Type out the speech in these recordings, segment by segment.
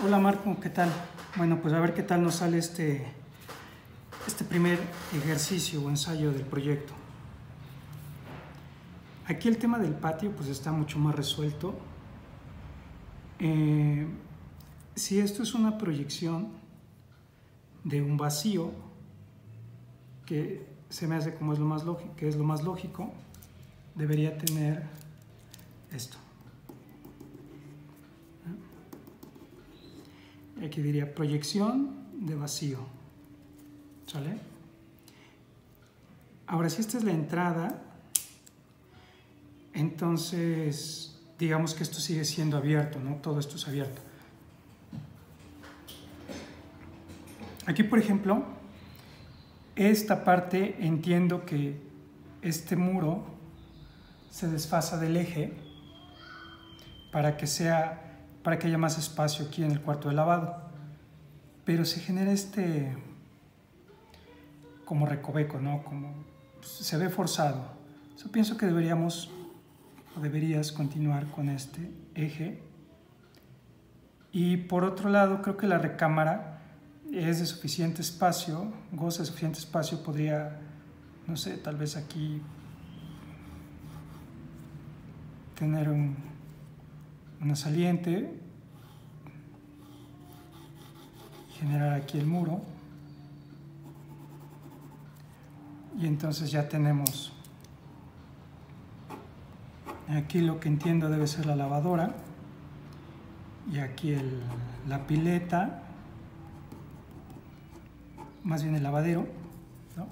Hola Marco, ¿qué tal? Bueno, pues a ver qué tal nos sale este primer ejercicio o ensayo del proyecto. Aquí el tema del patio pues está mucho más resuelto. Si esto es una proyección de un vacío, que se me hace como es lo más lógico, que es lo más lógico, debería tener esto. Aquí diría proyección de vacío. ¿Sale? Ahora, si esta es la entrada, entonces digamos que esto sigue siendo abierto, ¿no? Todo esto es abierto. Aquí, por ejemplo, esta parte entiendo que este muro se desfasa del eje para que haya más espacio aquí en el cuarto de lavado. Pero se genera como recoveco, ¿no? Como se ve forzado. Yo pienso que deberías continuar con este eje. Y por otro lado, creo que la recámara es de suficiente espacio, goza de suficiente espacio, podría, no sé, tal vez aquí tener una saliente, generar aquí el muro, y entonces ya tenemos aquí lo que entiendo debe ser la lavadora, y aquí la pileta, más bien el lavadero, ¿no?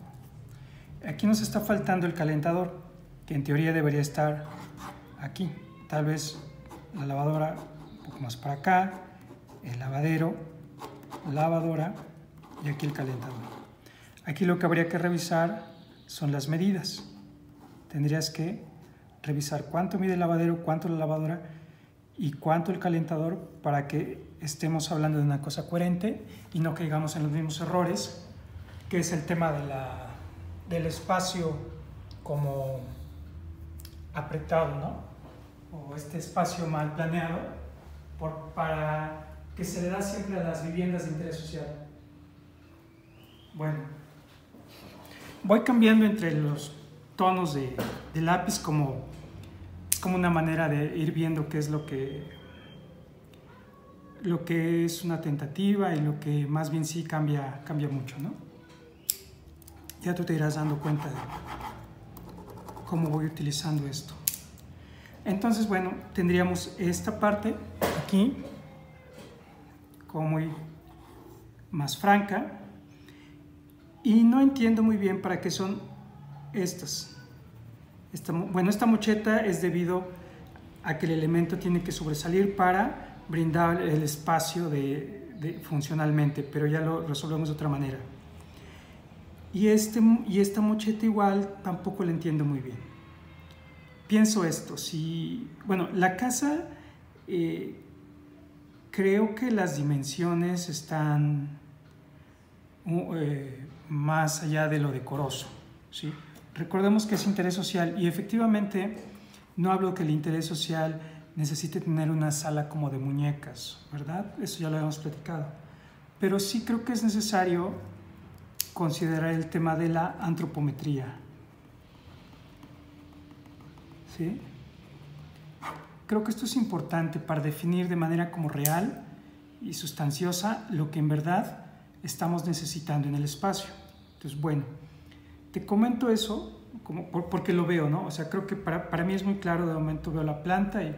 Aquí nos está faltando el calentador, que en teoría debería estar aquí. Tal vez la lavadora un poco más para acá, el lavadero, lavadora y aquí el calentador. Aquí lo que habría que revisar son las medidas. Tendrías que revisar cuánto mide el lavadero, cuánto la lavadora y cuánto el calentador para que estemos hablando de una cosa coherente y no caigamos en los mismos errores, que es el tema del espacio como apretado, ¿no? O este espacio mal planeado para que se le da siempre a las viviendas de interés social. Bueno, voy cambiando entre los tonos de lápiz como una manera de ir viendo qué es lo que es una tentativa y lo que más bien sí cambia mucho, ¿no? Ya tú te irás dando cuenta de cómo voy utilizando esto. Entonces, bueno, tendríamos esta parte aquí como muy más franca, y no entiendo muy bien para qué son estas. Esta mocheta es debido a que el elemento tiene que sobresalir para brindar el espacio funcionalmente, pero ya lo resolvemos de otra manera. Y esta mocheta igual tampoco la entiendo muy bien. Pienso esto, bueno, la casa, creo que las dimensiones están más allá de lo decoroso, ¿sí? Recordemos que es interés social y efectivamente no hablo que el interés social necesite tener una sala como de muñecas, ¿verdad? Eso ya lo habíamos platicado. Pero sí creo que es necesario considerar el tema de la antropometría, ¿sí? Creo que esto es importante para definir de manera como real y sustanciosa lo que en verdad estamos necesitando en el espacio. Entonces, bueno, te comento eso porque lo veo, ¿no? O sea, creo que para mí es muy claro. De momento veo la planta y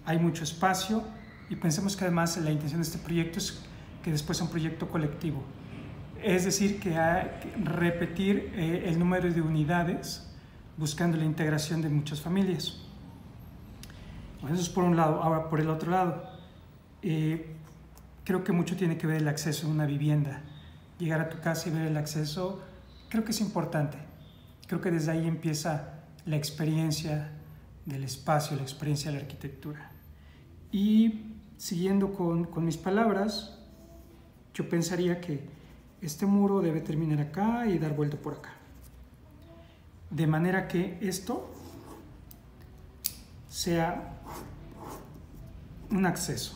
hay mucho espacio, y pensemos que además la intención de este proyecto es que después sea un proyecto colectivo. Es decir, que hay que repetir el número de unidades buscando la integración de muchas familias. Bueno, eso es por un lado. Ahora, por el otro lado, creo que mucho tiene que ver el acceso a una vivienda. Llegar a tu casa y ver el acceso, creo que es importante. Creo que desde ahí empieza la experiencia del espacio, la experiencia de la arquitectura. Y siguiendo con mis palabras, yo pensaría que este muro debe terminar acá y dar vuelta por acá. De manera que esto sea un acceso,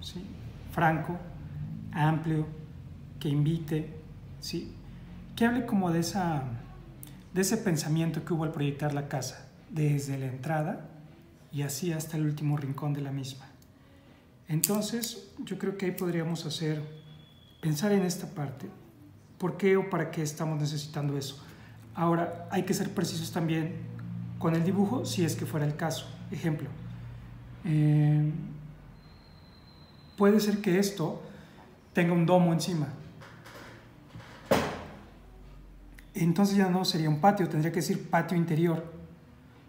¿sí? Franco, amplio, que invite, ¿sí? Que hable como de ese pensamiento que hubo al proyectar la casa, desde la entrada y así hasta el último rincón de la misma. Entonces, yo creo que ahí podríamos pensar en esta parte. ¿Por qué o para qué estamos necesitando eso? Ahora, hay que ser precisos también con el dibujo, si es que fuera el caso. Ejemplo, puede ser que esto tenga un domo encima. Entonces ya no sería un patio, tendría que decir patio interior.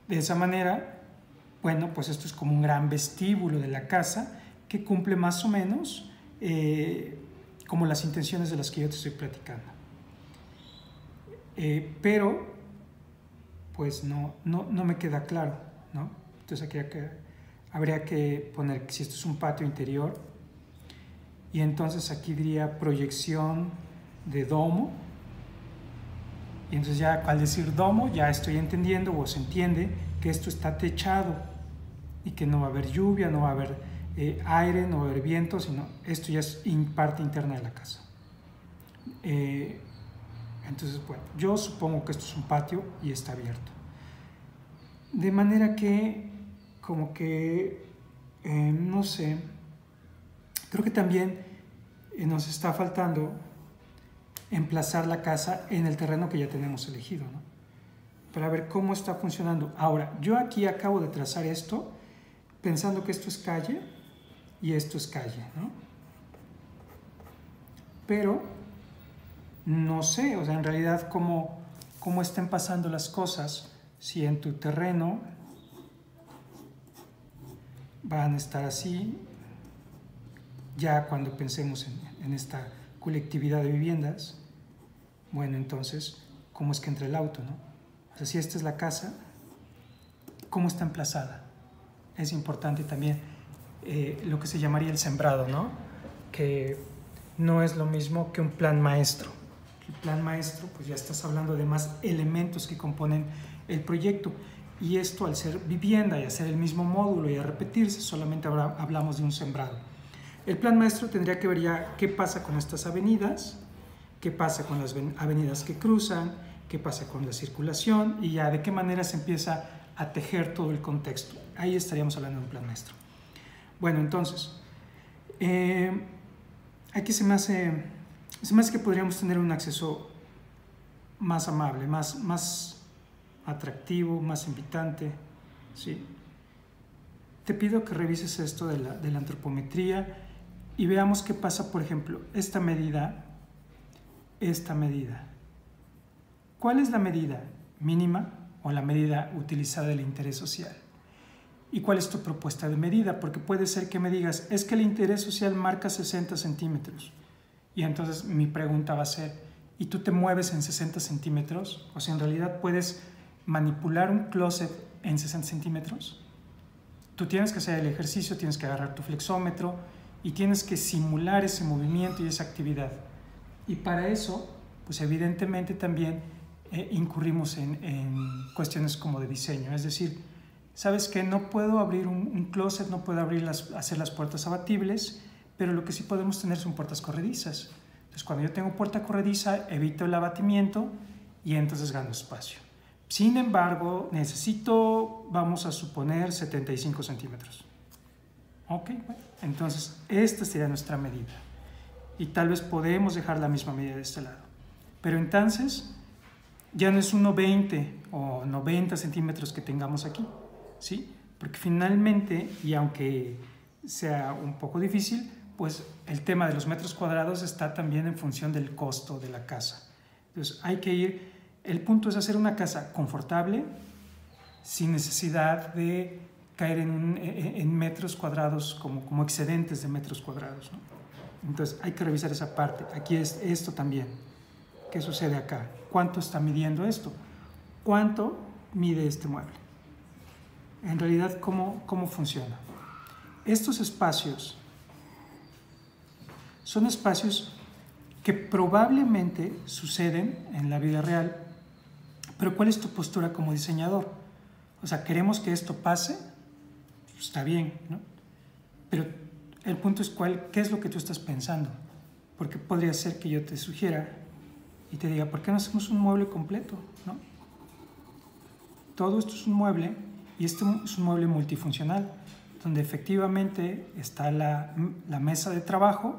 De esa manera, bueno, pues esto es como un gran vestíbulo de la casa que cumple más o menos como las intenciones de las que yo te estoy platicando. Pero, pues no me queda claro, ¿no? Entonces aquí habría que poner que si esto es un patio interior, y entonces aquí diría proyección de domo, y entonces ya al decir domo ya estoy entendiendo o se entiende que esto está techado y que no va a haber lluvia, no va a haber aire, no va a haber viento, sino esto ya es parte interna de la casa. Entonces, bueno, yo supongo que esto es un patio y está abierto. De manera que, como que, no sé, creo que también nos está faltando emplazar la casa en el terreno que ya tenemos elegido, ¿no? Para ver cómo está funcionando. Ahora, yo aquí acabo de trazar esto pensando que esto es calle y esto es calle, ¿no? Pero no sé, o sea, en realidad cómo estén pasando las cosas, si en tu terreno van a estar así, ya cuando pensemos en esta colectividad de viviendas, bueno, entonces, ¿cómo es que entra el auto, no? O sea, si esta es la casa, ¿cómo está emplazada? Es importante también lo que se llamaría el sembrado, ¿no? Que no es lo mismo que un plan maestro. El plan maestro, pues ya estás hablando de más elementos que componen el proyecto. Y esto, al ser vivienda y hacer el mismo módulo y a repetirse, solamente ahora hablamos de un sembrado. El plan maestro tendría que ver ya qué pasa con estas avenidas, qué pasa con las avenidas que cruzan, qué pasa con la circulación y ya de qué manera se empieza a tejer todo el contexto. Ahí estaríamos hablando de un plan maestro. Bueno, entonces, aquí se me hace que podríamos tener un acceso más amable, más atractivo, más invitante, ¿sí? Te pido que revises esto de la antropometría y veamos qué pasa, por ejemplo, esta medida. ¿Cuál es la medida mínima o la medida utilizada del interés social? ¿Y cuál es tu propuesta de medida? Porque puede ser que me digas, es que el interés social marca 60 centímetros. Y entonces mi pregunta va a ser, ¿y tú te mueves en 60 centímetros? O sea, ¿en realidad puedes manipular un closet en 60 centímetros? Tú tienes que hacer el ejercicio, tienes que agarrar tu flexómetro y tienes que simular ese movimiento y esa actividad. Y para eso, pues evidentemente también incurrimos en cuestiones como de diseño. Es decir, ¿sabes qué? No puedo abrir un closet, no puedo hacer las puertas abatibles, pero lo que sí podemos tener son puertas corredizas. Entonces, cuando yo tengo puerta corrediza, evito el abatimiento y entonces gano espacio. Sin embargo, necesito, vamos a suponer, 75 centímetros. Ok, bueno, entonces esta sería nuestra medida. Y tal vez podemos dejar la misma medida de este lado. Pero entonces ya no es 1,20 o 90 centímetros que tengamos aquí, ¿sí? Porque finalmente, y aunque sea un poco difícil, pues el tema de los metros cuadrados está también en función del costo de la casa. Entonces hay que ir, el punto es hacer una casa confortable, sin necesidad de caer en metros cuadrados como excedentes de metros cuadrados, ¿no? Entonces hay que revisar esa parte. Aquí es esto también. ¿Qué sucede acá? ¿Cuánto está midiendo esto? ¿Cuánto mide este mueble? En realidad, ¿cómo funciona? Estos espacios son espacios que probablemente suceden en la vida real, pero ¿cuál es tu postura como diseñador? O sea, ¿queremos que esto pase? Pues está bien, ¿no? Pero El punto es qué es lo que tú estás pensando. Porque podría ser que yo te sugiera y te diga, ¿por qué no hacemos un mueble completo? ¿No? Todo esto es un mueble y este es un mueble multifuncional, donde efectivamente está la mesa de trabajo,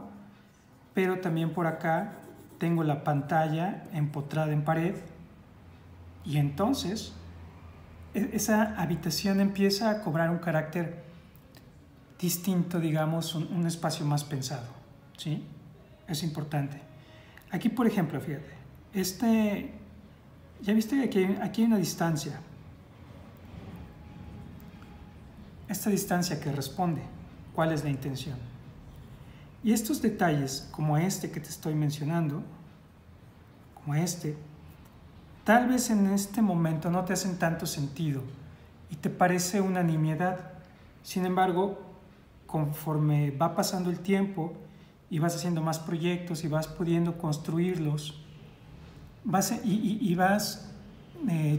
pero también por acá tengo la pantalla empotrada en pared y entonces esa habitación empieza a cobrar un carácter distinto, digamos, un espacio más pensado, ¿sí? Es importante. Aquí, por ejemplo, fíjate, ya viste que aquí hay una distancia. Esta distancia que responde, ¿cuál es la intención? Y estos detalles, como este que te estoy mencionando, como este, tal vez en este momento no te hacen tanto sentido y te parece una nimiedad. Sin embargo, conforme va pasando el tiempo y vas haciendo más proyectos y vas pudiendo construirlos, vas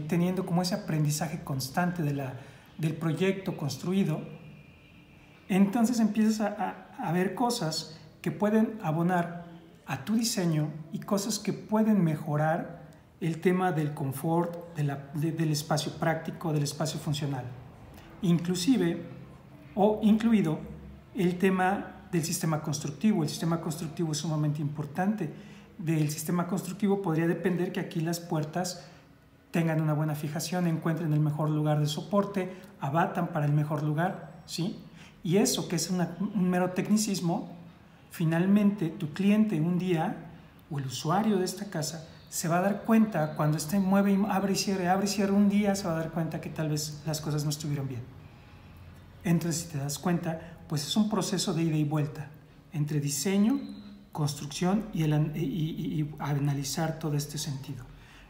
teniendo como ese aprendizaje constante del proyecto construido, entonces empiezas a ver cosas que pueden abonar a tu diseño y cosas que pueden mejorar el tema del confort, del espacio práctico, del espacio funcional. Inclusive, o incluido, el tema del sistema constructivo. El sistema constructivo es sumamente importante. Del sistema constructivo podría depender que aquí las puertas tengan una buena fijación, encuentren el mejor lugar de soporte, abatan para el mejor lugar, ¿sí? Y eso, que es un mero tecnicismo, finalmente tu cliente un día, o el usuario de esta casa, se va a dar cuenta cuando mueve y abre y cierra un día, se va a dar cuenta que tal vez las cosas no estuvieron bien. Entonces, si te das cuenta, pues es un proceso de ida y vuelta entre diseño, construcción y analizar todo este sentido.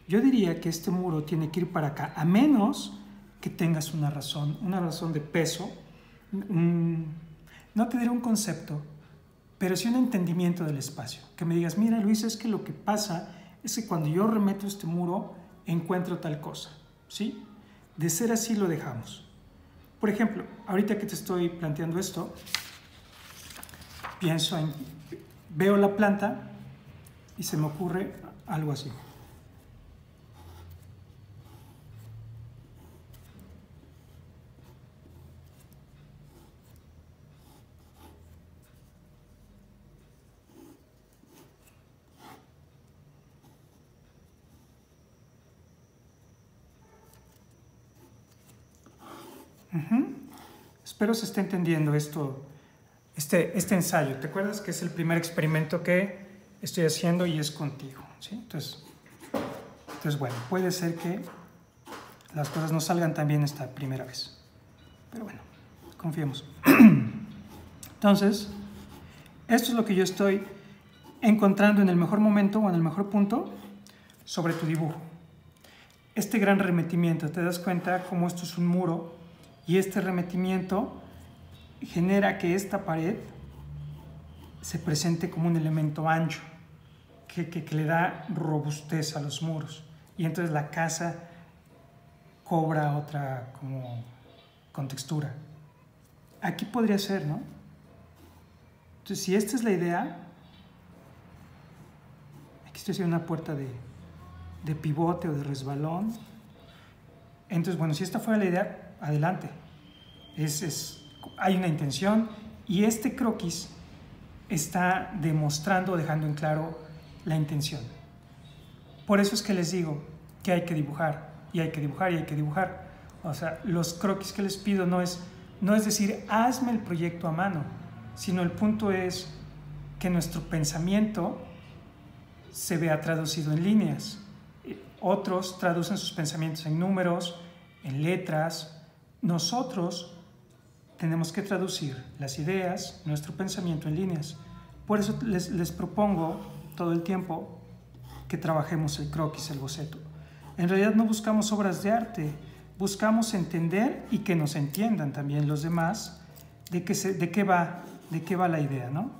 Yo diría que este muro tiene que ir para acá, a menos que tengas una razón de peso, no te diré un concepto, pero sí un entendimiento del espacio. Que me digas, mira Luis, es que lo que pasa es que cuando yo remeto este muro, encuentro tal cosa, ¿sí? De ser así lo dejamos. Por ejemplo, ahorita que te estoy planteando esto, veo la planta y se me ocurre algo así. Espero se esté entendiendo esto, este ensayo. ¿Te acuerdas que es el primer experimento que estoy haciendo y es contigo? ¿Sí? Entonces, bueno, puede ser que las cosas no salgan tan bien esta primera vez. Pero bueno, confiemos. Entonces, esto es lo que yo estoy encontrando en el mejor momento o en el mejor punto sobre tu dibujo. Este gran remetimiento, te das cuenta cómo esto es un muro y este remetimiento genera que esta pared se presente como un elemento ancho que le da robustez a los muros y entonces la casa cobra otra como contextura. Aquí podría ser, ¿no? Entonces, si esta es la idea, aquí estoy haciendo una puerta de pivote o de resbalón. Entonces, bueno, si esta fuera la idea, adelante. Hay una intención y este croquis está demostrando, dejando en claro la intención. Por eso es que les digo que hay que dibujar y hay que dibujar y hay que dibujar. O sea, los croquis que les pido no es decir, hazme el proyecto a mano, sino el punto es que nuestro pensamiento se vea traducido en líneas. Otros traducen sus pensamientos en números, en letras. Nosotros tenemos que traducir las ideas, nuestro pensamiento en líneas. Por eso les propongo todo el tiempo que trabajemos el croquis, el boceto. En realidad no buscamos obras de arte, buscamos entender y que nos entiendan también los demás de qué va la idea, ¿no?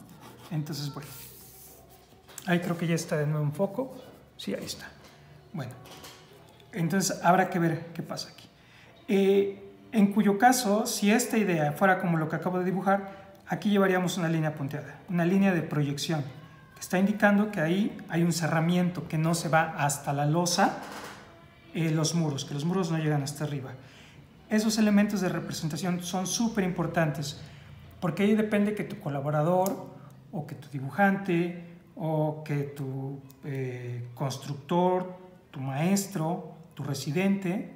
Entonces, bueno, ahí creo que ya está de nuevo en foco. Sí, ahí está. Bueno, entonces habrá que ver qué pasa aquí. En cuyo caso, si esta idea fuera como lo que acabo de dibujar, aquí llevaríamos una línea punteada, una línea de proyección, que está indicando que ahí hay un cerramiento que no se va hasta la losa, los muros, que los muros no llegan hasta arriba. Esos elementos de representación son súper importantes, porque ahí depende que tu colaborador, o que tu dibujante, o que tu constructor, tu maestro, tu residente,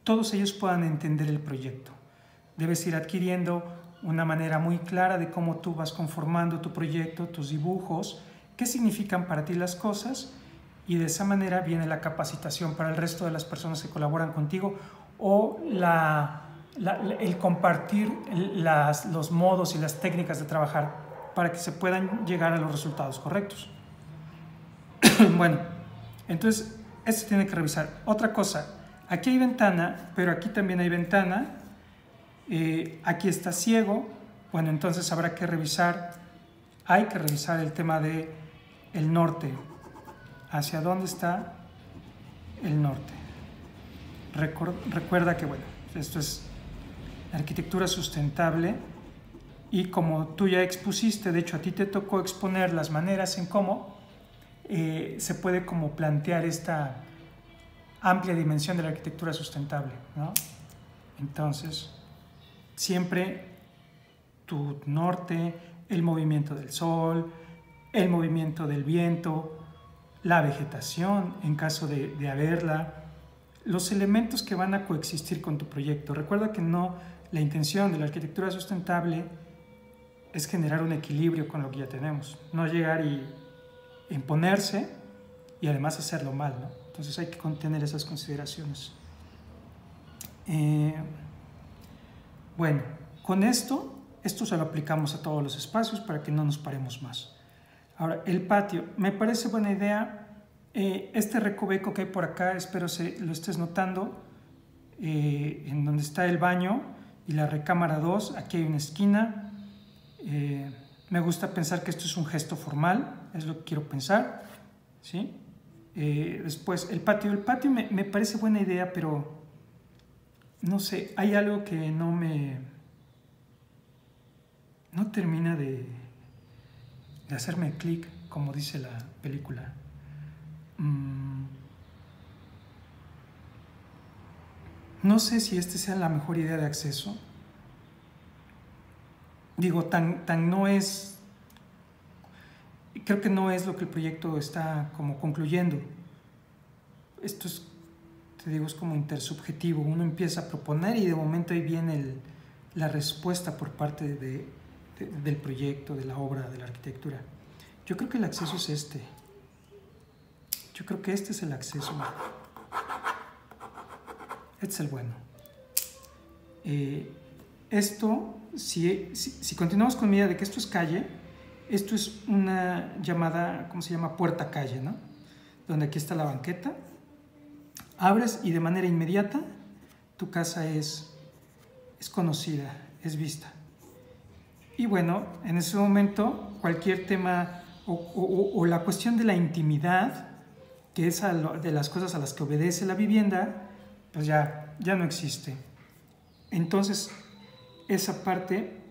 todos ellos puedan entender el proyecto. Debes ir adquiriendo una manera muy clara de cómo tú vas conformando tu proyecto, tus dibujos, qué significan para ti las cosas, y de esa manera viene la capacitación para el resto de las personas que colaboran contigo, o el compartir los modos y las técnicas de trabajar para que se puedan llegar a los resultados correctos. Bueno, entonces esto tiene que revisar. Otra cosa, aquí hay ventana, pero aquí también hay ventana. Aquí está ciego. Bueno, entonces habrá que revisar, hay que revisar el tema de el norte. ¿Hacia dónde está el norte? Recuerda que, bueno, esto es arquitectura sustentable, y como tú ya expusiste, de hecho a ti te tocó exponer las maneras en cómo se puede como plantear esta amplia dimensión de la arquitectura sustentable, ¿no? Entonces, siempre tu norte, el movimiento del sol, el movimiento del viento, la vegetación en caso de haberla, los elementos que van a coexistir con tu proyecto. Recuerda que no, la intención de la arquitectura sustentable es generar un equilibrio con lo que ya tenemos, no llegar y imponerse y además hacerlo mal, ¿no? Entonces hay que contener esas consideraciones. Bueno, con esto se lo aplicamos a todos los espacios para que no nos paremos más. Ahora, el patio, me parece buena idea. Este recoveco que hay por acá, espero lo estés notando, en donde está el baño y la recámara 2, aquí hay una esquina. Me gusta pensar que esto es un gesto formal, es lo que quiero pensar, ¿sí? Después, el patio me parece buena idea, pero no sé, hay algo que no termina de hacerme clic, como dice la película. No sé si esta sea la mejor idea de acceso. Digo, tan no es, creo que no es lo que el proyecto está como concluyendo. Esto es, te digo, es como intersubjetivo. Uno empieza a proponer y de momento ahí viene la respuesta por parte del proyecto, de la obra, de la arquitectura. Yo creo que el acceso es este. Yo creo que este es el acceso. Este es el bueno. Esto, si continuamos con mi idea de que esto es calle, esto es una llamada, ¿cómo se llama? Puerta calle, ¿no? Donde aquí está la banqueta. Abres y de manera inmediata tu casa es conocida, es vista. Y bueno, en ese momento cualquier tema o la cuestión de la intimidad, que es de las cosas a las que obedece la vivienda, pues ya no existe. Entonces, esa parte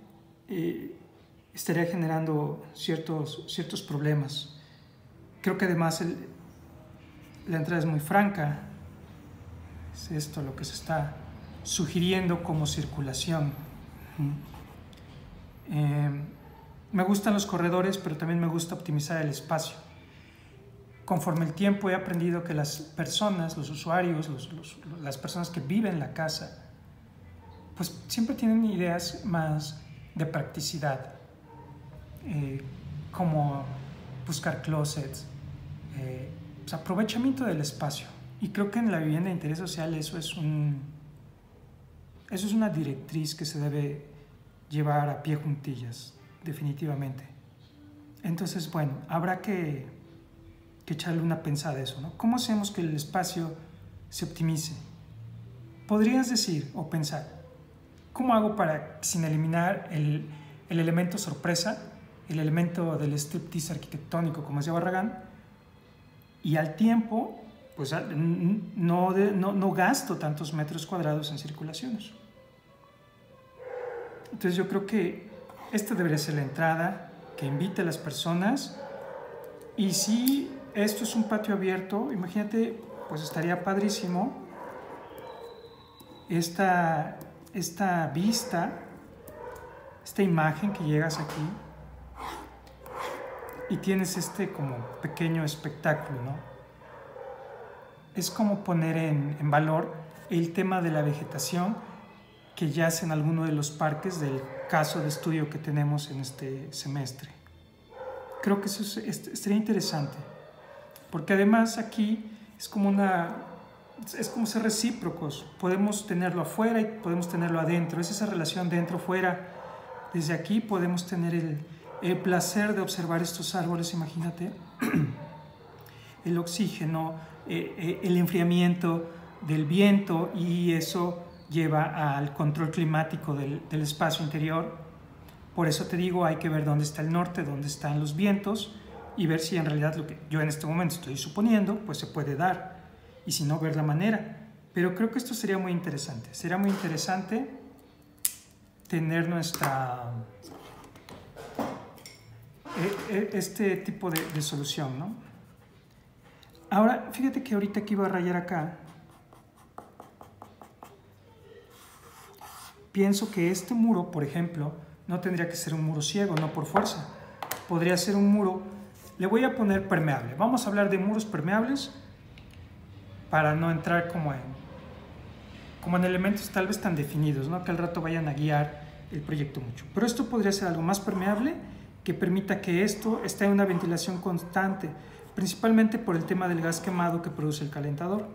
estaría generando ciertos problemas. Creo que además la entrada es muy franca. Es esto lo que se está sugiriendo como circulación. Me gustan los corredores, pero también me gusta optimizar el espacio. Conforme el tiempo he aprendido que las personas, los usuarios, las personas que viven en la casa, pues siempre tienen ideas más de practicidad, como buscar closets, pues aprovechamiento del espacio. Y creo que en la vivienda de interés social eso es una directriz que se debe llevar a pie juntillas, definitivamente. Entonces, bueno, habrá que echarle una pensada a eso, ¿no? ¿Cómo hacemos que el espacio se optimice? Podrías decir o pensar, ¿cómo hago para, sin eliminar el elemento sorpresa, el elemento del striptease arquitectónico, como decía Barragán, y al tiempo, pues no gasto tantos metros cuadrados en circulaciones? Entonces yo creo que esta debería ser la entrada que invite a las personas. Y si esto es un patio abierto, imagínate, pues estaría padrísimo esta vista, esta imagen que llegas aquí y tienes este como pequeño espectáculo, ¿no? Es como poner en valor el tema de la vegetación que yace en alguno de los parques del caso de estudio que tenemos en este semestre. Creo que eso sería interesante, porque además aquí es como ser recíprocos. Podemos tenerlo afuera y podemos tenerlo adentro. Es esa relación dentro-fuera. Desde aquí podemos tener el placer de observar estos árboles, imagínate. El oxígeno, el enfriamiento del viento, y eso lleva al control climático del espacio interior. Por eso te digo, hay que ver dónde está el norte, dónde están los vientos, y ver si en realidad lo que yo en este momento estoy suponiendo, pues se puede dar, y si no, ver la manera. Pero creo que esto sería muy interesante. Sería muy interesante tener este tipo de solución, ¿no? Ahora, fíjate que ahorita que iba a rayar acá, pienso que este muro, por ejemplo, no tendría que ser un muro ciego, no por fuerza. Podría ser un muro, le voy a poner permeable. Vamos a hablar de muros permeables para no entrar como en elementos tal vez tan definidos, ¿no? Que al rato vayan a guiar el proyecto mucho. Pero esto podría ser algo más permeable que permita que esto esté en una ventilación constante, principalmente por el tema del gas quemado que produce el calentador.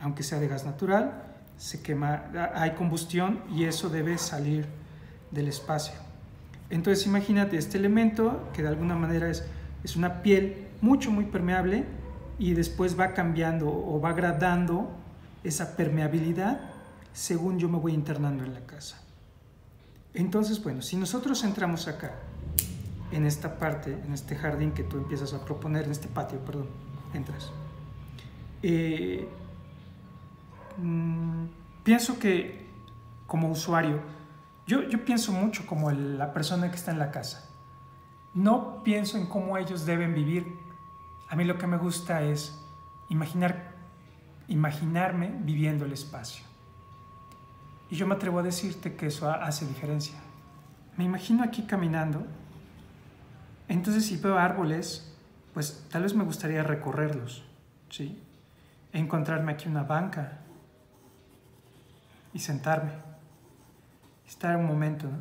Aunque sea de gas natural, se quema, hay combustión y eso debe salir del espacio. Entonces imagínate este elemento que de alguna manera es una piel muy permeable, y después va cambiando o va gradando esa permeabilidad según yo me voy internando en la casa. Entonces, bueno, si nosotros entramos acá, en esta parte, en este jardín que tú empiezas a proponer, en este patio, perdón, entras. Pienso que como usuario, yo pienso mucho como la persona que está en la casa. No pienso en cómo ellos deben vivir. A mí lo que me gusta es imaginarme viviendo el espacio. Y yo me atrevo a decirte que eso hace diferencia. Me imagino aquí caminando. Entonces, si veo árboles, pues tal vez me gustaría recorrerlos, ¿sí? Encontrarme aquí una banca y sentarme. Estar un momento, ¿no?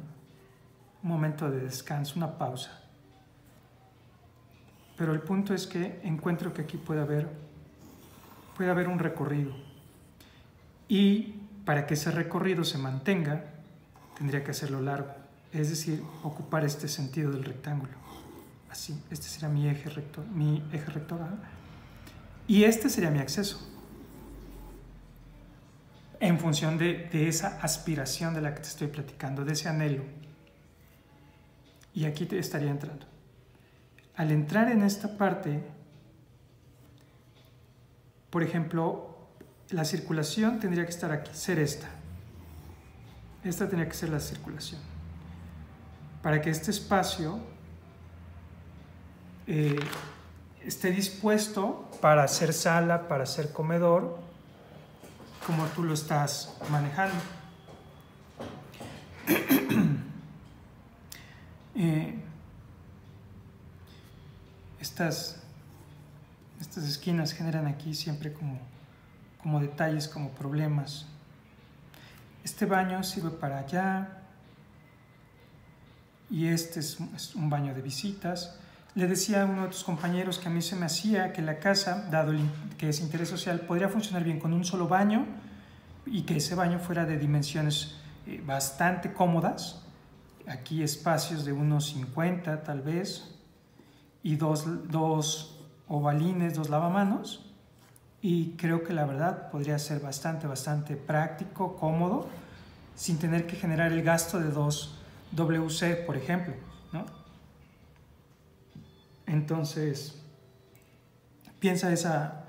Un momento de descanso, una pausa. Pero el punto es que encuentro que aquí puede haber un recorrido. Y para que ese recorrido se mantenga, tendría que hacerlo largo. Es decir, ocupar este sentido del rectángulo. Así, este sería mi eje rector, ¿no? Y este sería mi acceso. En función de esa aspiración de la que te estoy platicando, de ese anhelo. Y aquí te estaría entrando. Al entrar en esta parte, por ejemplo, la circulación tendría que estar aquí, ser esta. Esta tendría que ser la circulación. Para que este espacio esté dispuesto para hacer sala, para hacer comedor, como tú lo estás manejando. Estas esquinas generan aquí siempre como detalles, como problemas. Este baño sirve para allá, y este es un baño de visitas. Le decía a uno de tus compañeros que a mí se me hacía que la casa, dado que es interés social, podría funcionar bien con un solo baño, y que ese baño fuera de dimensiones bastante cómodas. Aquí espacios de unos 50 tal vez, y dos ovalines, 2 lavamanos, y creo que la verdad podría ser bastante práctico, cómodo, sin tener que generar el gasto de 2 WC, por ejemplo, ¿no? Entonces, piensa en esa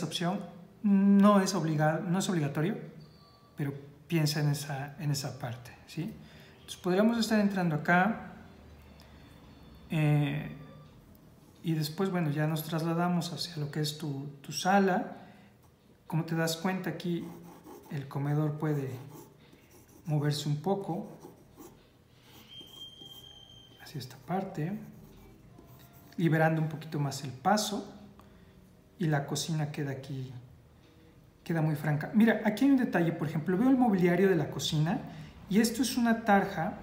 opción. No es obligatorio, pero piensa en esa parte, ¿sí? Entonces podríamos estar entrando acá y después, bueno, ya nos trasladamos hacia lo que es tu sala. Como te das cuenta, aquí el comedor puede moverse un poco hacia esta parte, liberando un poquito más el paso, y la cocina queda aquí, queda muy franca. Mira, aquí hay un detalle, por ejemplo, veo el mobiliario de la cocina y esto es una tarja.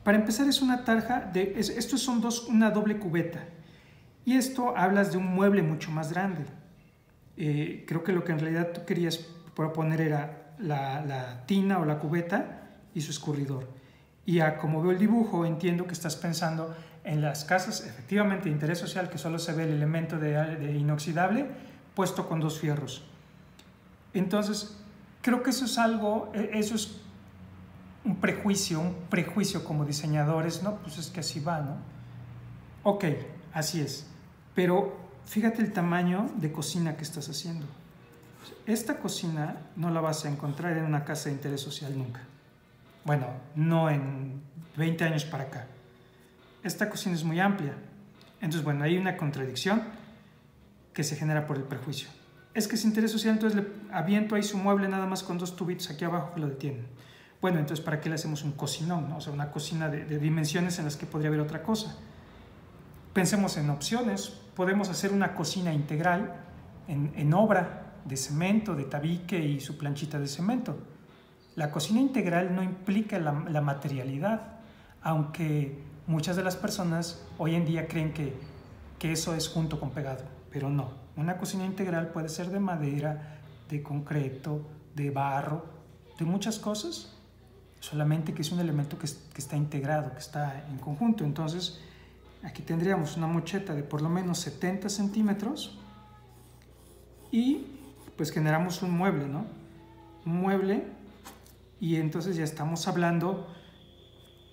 Para empezar, es una tarja estos son una doble cubeta, y esto hablas de un mueble mucho más grande. Creo que lo que en realidad tú querías proponer era la tina o la cubeta y su escurridor. Y como veo el dibujo, entiendo que estás pensando en las casas, efectivamente, de interés social, que solo se ve el elemento de inoxidable puesto con dos fierros. Entonces, creo que eso es un prejuicio como diseñadores, ¿no? Pues es que así va, ¿no? Ok, así es. Pero fíjate el tamaño de cocina que estás haciendo. Esta cocina no la vas a encontrar en una casa de interés social nunca. Bueno, no en 20 años para acá. Esta cocina es muy amplia. Entonces, bueno, hay una contradicción que se genera por el prejuicio. Es que es interés social, entonces le aviento ahí su mueble nada más con dos tubitos aquí abajo que lo detienen. Bueno, entonces, ¿para qué le hacemos un cocinón, ¿no? O sea, una cocina de dimensiones en las que podría haber otra cosa. Pensemos en opciones. Podemos hacer una cocina integral en obra de cemento, de tabique y su planchita de cemento. La cocina integral no implica la materialidad, aunque muchas de las personas hoy en día creen que eso es junto con pegado, pero no. Una cocina integral puede ser de madera, de concreto, de barro, de muchas cosas, solamente que es un elemento que está integrado, que está en conjunto. Entonces, aquí tendríamos una mocheta de por lo menos 70 centímetros y pues generamos un mueble, ¿no? Un mueble, y entonces ya estamos hablando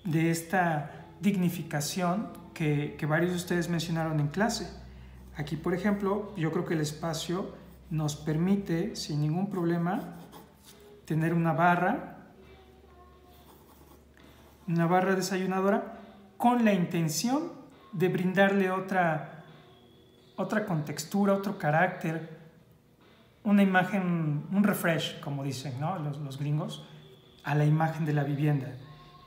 de esta dignificación que varios de ustedes mencionaron en clase. Aquí, por ejemplo, yo creo que el espacio nos permite sin ningún problema tener una barra desayunadora con la intención de brindarle otra contextura, otro carácter, una imagen, un refresh, como dicen, ¿no? los gringos, a la imagen de la vivienda.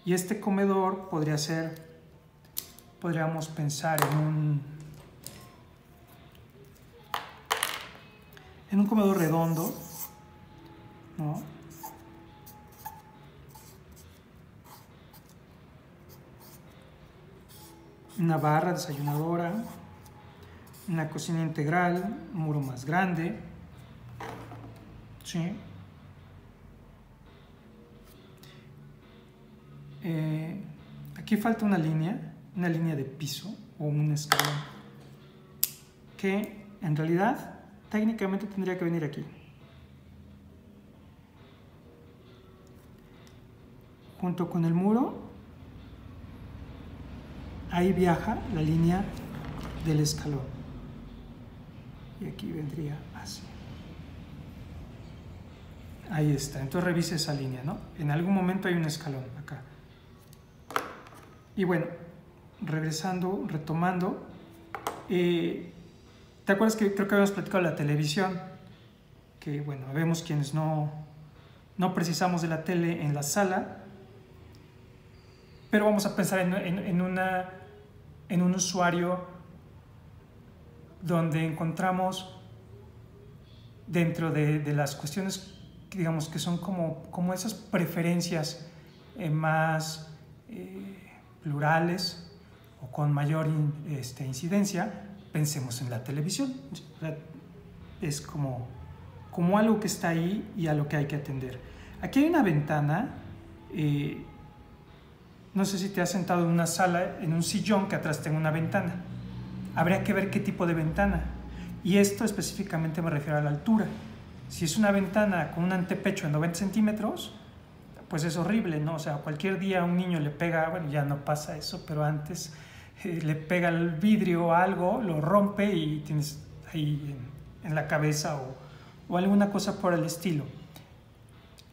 Y este comedor podríamos pensar en un comedor redondo, ¿no? Una barra desayunadora, una cocina integral, un muro más grande, ¿sí? Aquí falta una línea de piso o un escalón, que en realidad técnicamente tendría que venir aquí. Junto con el muro, ahí viaja la línea del escalón. Y aquí vendría así. Ahí está. Entonces revise esa línea, ¿no? En algún momento hay un escalón acá. Y bueno, regresando, retomando, ¿te acuerdas que creo que habíamos platicado de la televisión? Que bueno, vemos quienes no precisamos de la tele en la sala, pero vamos a pensar en un usuario donde encontramos dentro de las cuestiones, digamos, que son como esas preferencias más plurales o con mayor incidencia, pensemos en la televisión. Es como algo que está ahí y a lo que hay que atender. Aquí hay una ventana, no sé si te has sentado en una sala, en un sillón que atrás tenga una ventana. Habría que ver qué tipo de ventana. Y esto específicamente me refiero a la altura. Si es una ventana con un antepecho de 90 centímetros, pues es horrible, ¿no? O sea, cualquier día a un niño le pega, bueno, ya no pasa eso, pero antes le pega el vidrio o algo, lo rompe y tienes ahí en la cabeza o alguna cosa por el estilo.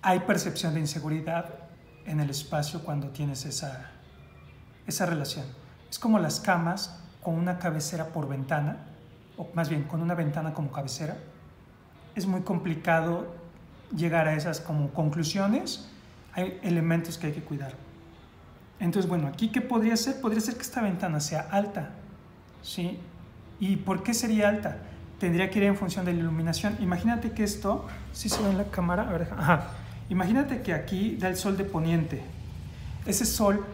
Hay percepción de inseguridad en el espacio cuando tienes esa relación. Es como las camas con una cabecera por ventana, o más bien con una ventana como cabecera. Es muy complicado llegar a esas como conclusiones. Hay elementos que hay que cuidar. Entonces, bueno, aquí ¿qué podría ser? Podría ser que esta ventana sea alta, ¿sí? ¿Y por qué sería alta? Tendría que ir en función de la iluminación. Imagínate que esto, ¿sí se ve en la cámara? A ver, ajá. Imagínate que aquí da el sol de poniente. Ese sol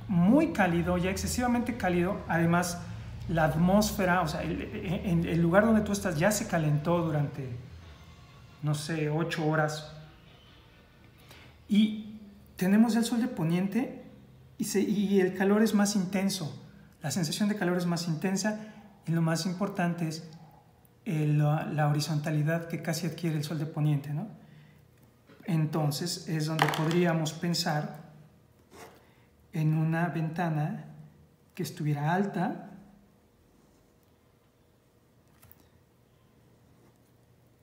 muy cálido, ya excesivamente cálido, además la atmósfera, o sea, el lugar donde tú estás ya se calentó durante, no sé, 8 horas. Y tenemos el sol de poniente y el calor es más intenso. La sensación de calor es más intensa y lo más importante es la horizontalidad que casi adquiere el sol de poniente, ¿no? Entonces es donde podríamos pensar en una ventana que estuviera alta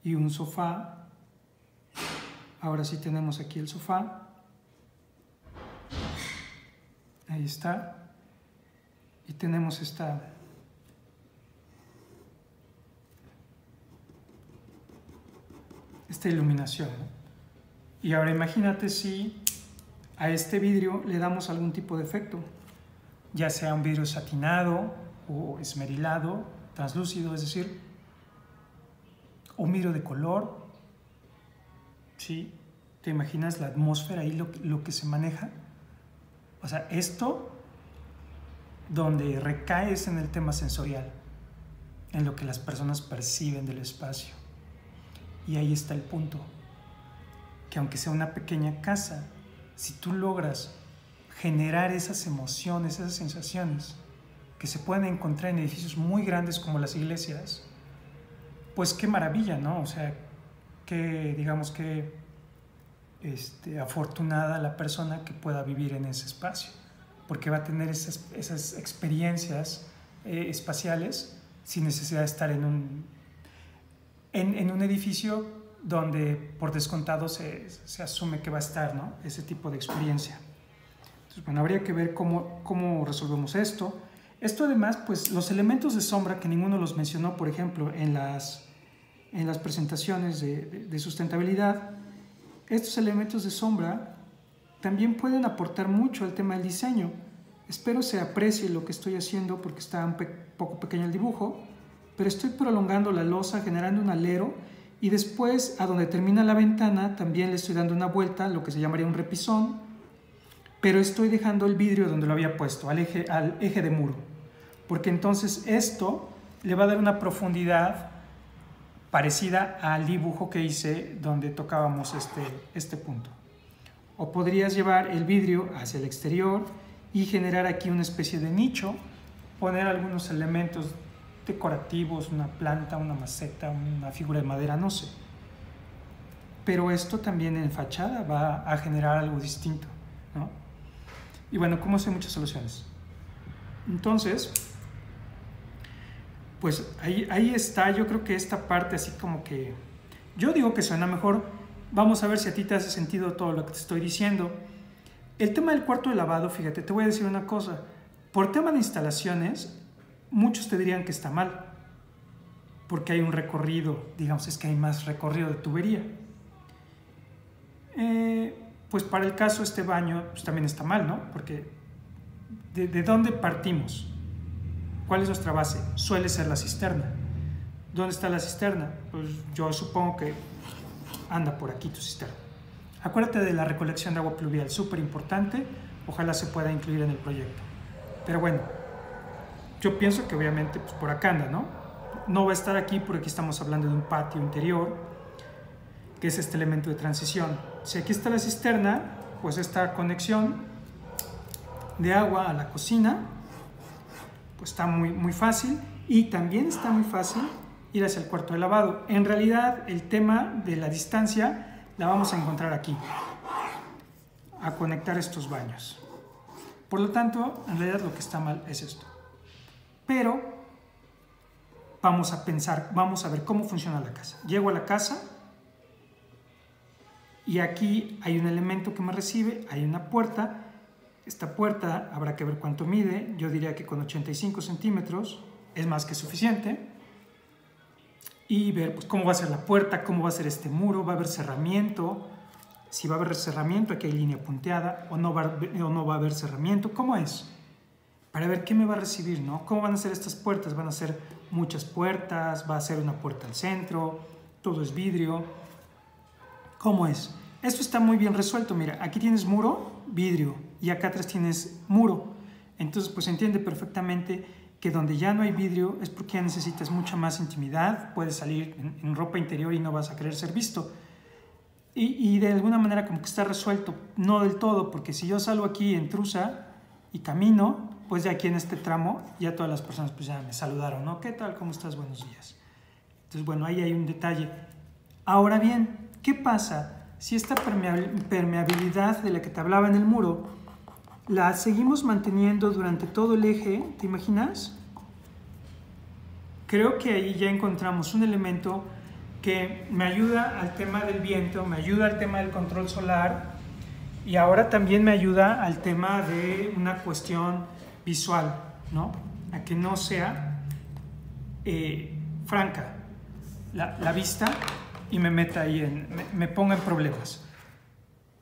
y un sofá. Ahora sí tenemos aquí el sofá. Ahí está. Y tenemos esta iluminación, ¿no? Y ahora imagínate si a este vidrio le damos algún tipo de efecto, ya sea un vidrio satinado o esmerilado, translúcido, es decir, un vidrio de color, ¿sí? ¿Te imaginas la atmósfera y lo que se maneja? O sea, esto donde recae es en el tema sensorial, en lo que las personas perciben del espacio. Y ahí está el punto, que aunque sea una pequeña casa, si tú logras generar esas emociones, esas sensaciones que se pueden encontrar en edificios muy grandes como las iglesias, pues qué maravilla, ¿no? O sea, que digamos que afortunada la persona que pueda vivir en ese espacio, porque va a tener esas experiencias espaciales sin necesidad de estar en un edificio donde por descontado se asume que va a estar, ¿no? Ese tipo de experiencia. Entonces, bueno, habría que ver cómo resolvemos esto. Esto además, pues los elementos de sombra, que ninguno los mencionó, por ejemplo, en las presentaciones de sustentabilidad, estos elementos de sombra también pueden aportar mucho al tema del diseño. Espero se aprecie lo que estoy haciendo porque está un poco pequeño el dibujo, pero estoy prolongando la losa, generando un alero, y después, a donde termina la ventana, también le estoy dando una vuelta, lo que se llamaría un repisón, pero estoy dejando el vidrio donde lo había puesto, al eje de muro, porque entonces esto le va a dar una profundidad parecida al dibujo que hice donde tocábamos este punto. O podrías llevar el vidrio hacia el exterior y generar aquí una especie de nicho, poner algunos elementos decorativos, una planta, una maceta, una figura de madera, no sé. Pero esto también en fachada va a generar algo distinto, ¿no? Y bueno, como sé, muchas soluciones. Entonces, pues ahí está. Yo creo que esta parte así como que, yo digo que suena mejor. Vamos a ver si a ti te hace sentido todo lo que te estoy diciendo. El tema del cuarto de lavado, fíjate, te voy a decir una cosa. Por tema de instalaciones, muchos te dirían que está mal, porque hay un recorrido, digamos, es que hay más recorrido de tubería. Pues para el caso este baño pues también está mal, ¿no? Porque ¿de dónde partimos? ¿Cuál es nuestra base? Suele ser la cisterna. ¿Dónde está la cisterna? Pues yo supongo que anda por aquí tu cisterna. Acuérdate de la recolección de agua pluvial, súper importante. Ojalá se pueda incluir en el proyecto. Pero bueno, yo pienso que obviamente pues por acá anda, ¿no? No va a estar aquí porque aquí estamos hablando de un patio interior, que es este elemento de transición. Si aquí está la cisterna, pues esta conexión de agua a la cocina, pues está muy fácil. Y también está muy fácil ir hacia el cuarto de lavado. En realidad, el tema de la distancia la vamos a encontrar aquí, a conectar estos baños. Por lo tanto, en realidad lo que está mal es esto. Pero vamos a pensar, vamos a ver cómo funciona la casa. Llego a la casa y aquí hay un elemento que me recibe, hay una puerta. Esta puerta habrá que ver cuánto mide, yo diría que con 85 centímetros es más que suficiente. Y ver pues, cómo va a ser la puerta, cómo va a ser este muro, va a haber cerramiento, si va a haber cerramiento, aquí hay línea punteada, o no va a haber cerramiento, ¿cómo es? Para ver qué me va a recibir, ¿no? ¿Cómo van a ser estas puertas? Van a ser muchas puertas, va a ser una puerta al centro, todo es vidrio. ¿Cómo es? Esto está muy bien resuelto, mira, aquí tienes muro, vidrio, y acá atrás tienes muro. Entonces, pues se entiende perfectamente que donde ya no hay vidrio es porque ya necesitas mucha más intimidad, puedes salir en ropa interior y no vas a querer ser visto. Y de alguna manera como que está resuelto, no del todo, porque si yo salgo aquí en trusa y camino, pues ya aquí en este tramo, ya todas las personas pues ya me saludaron, ¿no? ¿Qué tal? ¿Cómo estás? Buenos días. Entonces, bueno, ahí hay un detalle. Ahora bien, ¿qué pasa si esta permeabilidad de la que te hablaba en el muro la seguimos manteniendo durante todo el eje? ¿Te imaginas? Creo que ahí ya encontramos un elemento que me ayuda al tema del viento, me ayuda al tema del control solar y ahora también me ayuda al tema de una cuestión visual, ¿no? A que no sea franca la vista y me meta ahí, me ponga en problemas.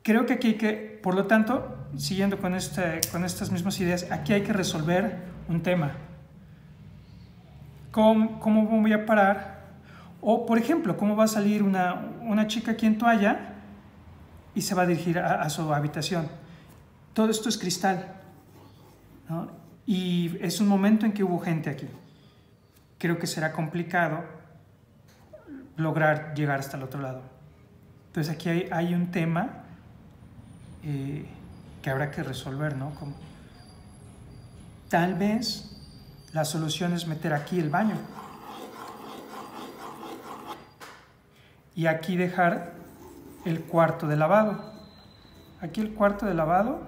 Creo que aquí hay que, por lo tanto, siguiendo con estas mismas ideas, aquí hay que resolver un tema. ¿Cómo voy a parar? O, por ejemplo, ¿cómo va a salir una chica aquí en toalla y se va a dirigir a su habitación? Todo esto es cristal, ¿no? Y es un momento en que hubo gente aquí. Creo que será complicado lograr llegar hasta el otro lado. Entonces aquí hay un tema que habrá que resolver, ¿no? Como, tal vez la solución es meter aquí el baño y aquí dejar el cuarto de lavado. Aquí el cuarto de lavado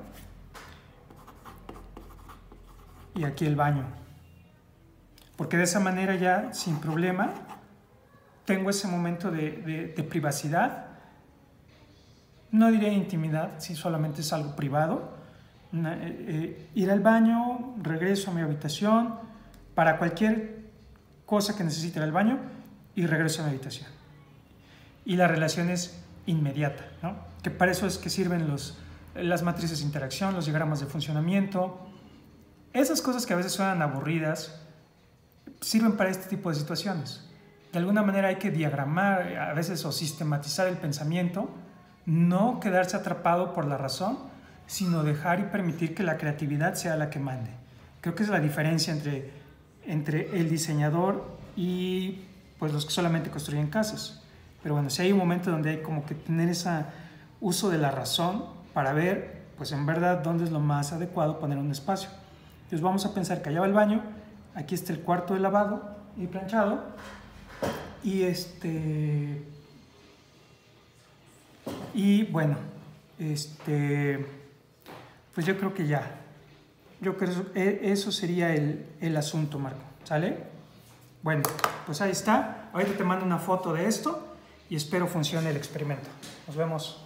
y aquí el baño, porque de esa manera ya sin problema tengo ese momento de privacidad. No diré intimidad, si solamente es algo privado. Ir al baño, regreso a mi habitación, para cualquier cosa que necesite ir al baño y regreso a mi habitación. Y la relación es inmediata, ¿no? Que para eso es que sirven las matrices de interacción, los diagramas de funcionamiento. Esas cosas que a veces suenan aburridas sirven para este tipo de situaciones. De alguna manera hay que diagramar a veces o sistematizar el pensamiento, no quedarse atrapado por la razón, sino dejar y permitir que la creatividad sea la que mande. Creo que es la diferencia entre el diseñador y pues, los que solamente construyen casas. Pero bueno, si hay un momento donde hay como que tener ese uso de la razón para ver, pues en verdad, dónde es lo más adecuado poner un espacio. Entonces vamos a pensar que allá va el baño, aquí está el cuarto de lavado y planchado, y bueno, pues yo creo que ya. Yo creo que eso sería el asunto, Marco. ¿Sale? Bueno, pues ahí está. Ahorita te mando una foto de esto y espero funcione el experimento. Nos vemos.